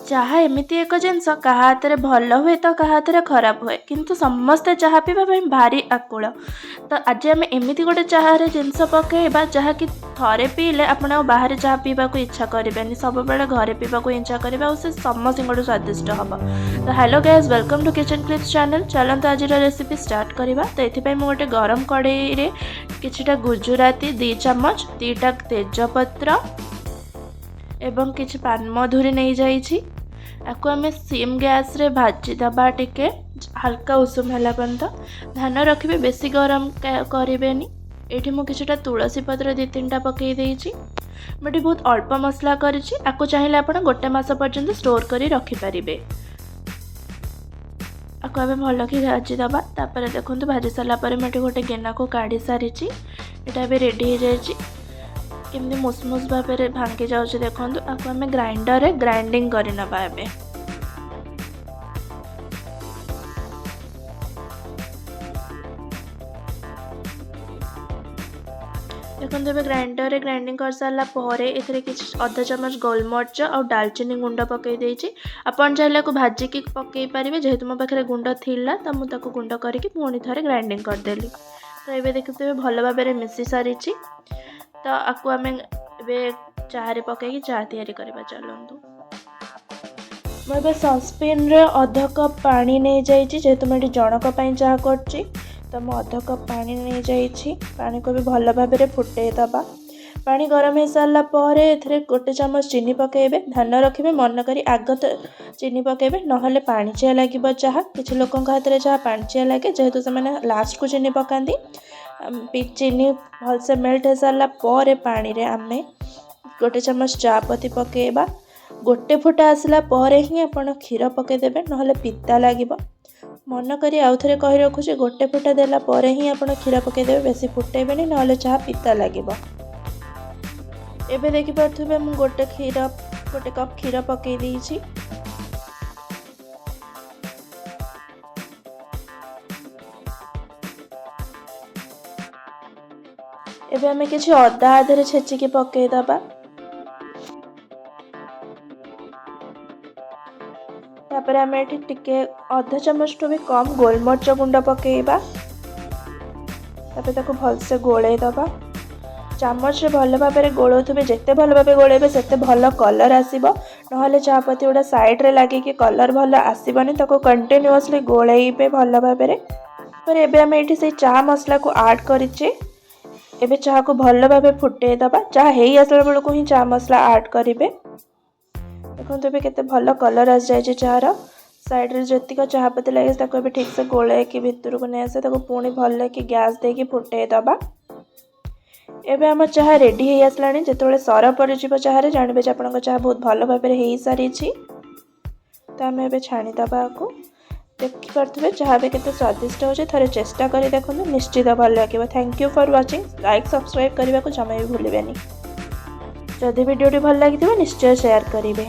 चाहा एमती एक जिनस क्या हाथ में भल हुए तो क्या हाथ में खराब हुए किंतु समस्ते चाहा पीवा भारी आकुल। तो आज आम एमती गोटे चाहे जिनस पकईवा जहाँकि थरे पीले आपड़ बाहर चाह पीवा को इच्छा करें सब बेले घरे पीवा को इच्छा करेंगे से समस्त स्वादिष्ट हम। तो hello guys, welcome to Kitchen Clips channel. चलते आज रेसिपी स्टार्ट करवा। तो ये गोटे गरम कड़े किछिटा गुजराती 2 चम्मच 2टा तेजपत्र एवं किछि पान मधुरी नहीं जाइछि। आपको आम सिम गैस रे भाजी दबा टिके हल्का उषुम है पर्यंत। ध्यान रखिए बेसी गरम करेनि। ये मुझे तुलसी पत्र 2-3टा पकई देइछि। मुझे बहुत अल्प मसला करिछि। आपको चाहिए आप गोटे मास पर्यंत स्टोर करी रखिपारे। आपको आम भल कि भाजी दबा। तापर देखो भाजी सारापर मुझे गोटे गिना को काढ़ी सारी। यहाँ भी रेडी हो जाए केमती मुसमुस भाव में भांगी जाऊँ। देखो आपको आम ग्राइंडर रे ग्राइंडिंग कर नबा। देखो ग्राइंडर रे ग्राइंडिंग कर सारा आधा चम्मच गोलमरिच और दालचीनी गुंड पकई देइछि। आपन चाहे को भाजी की पकई पारे। जेहेतु मो पाखे गुंड थिला तो मुझे गुंड करके पुणी थे ग्राइंडिंग करदेली। तो ये देखते भल भाव में मिसी सारी। तो आपको आम चारे पकई चाह तैयारी करवा। चलतु मुझे ससपेन रे अध कप पानी नहीं जाइए। जेहेतु मुझे जनक चाह कर तो मुझे अध कप पानी नहीं जाइए। पानी को भी भल भाव में फुटे दबा। पानी गरम हो सारा पर गोटे चम्मच चीनी पकेबे। ध्यान रखिए मन करी आग तो चीनी पकेबे ना पाणिचिया लगे चाह। किसी लोक हाथ में चाह पाणिचिया लगे जेहेतु से लास्ट को चीनी पकाती। चीनी भलसे मेल्ट हो सारा पर पानी रे आमे गोटे चम्मच चा पत्ती पकेबा। गोटे फुटा आसला पर ही आपण क्षीर पकेदेबे ना पिता लगे। मन करी आउ थे कही रखुचे गोटे फुटा देला पर ही आपण क्षीर पकेदेबे। बेसी फुटेबेनी ना चाह पिता लगे। एबे देखि पार्थबे मु गोटे कप क्षीर पकई देइछि। एबे हमें किछि अदा आधे छेचिकी पकई दबा। तापर आम टिके अधा चम्मच तो भी कम गोलमरिच गुंड पकेबा। तापर ताको भलसे गोले दबा। चामच भल भाव में गोलौथे जिते भल भाव गोलेबे सेते भल कलर आसीबो। नहले चापत्ती गुड़ा साइड रे लगे कि कलर भल आसीबनी। ताको कंटिन्यूअसली गोलेबे भल भाव में। पर एबे आम ये से चा मसला को ऐड करिचे। एबे चाह को भल भाव फुटे दबा। चाह हेई आसला बेलू ही चा मसला ऐड करेंगे। देखो तो केते भल कलर आस जाए। चार साइड रे जतिक चाह पत्ती लगे ठीक से गोले कि भितर को नहीं आसे पुणी भल कि गैस दे फुटे दबा। एबे आम चाह रेडी हो आसला। जिते सर पड़ चाह जानवे आपन चाह बहुत भल भाव में हो सारी। तो आम ए छाणीदबा को देखिपे चाह भी केते स्वादिष्ट हो। थे चेष्टा कर देखो निश्चित भल लगे। Thank you for watching. Like subscribe करने को जमा भी भूलें। जदि वीडियो भल लगी निश्चय शेयर करेंगे।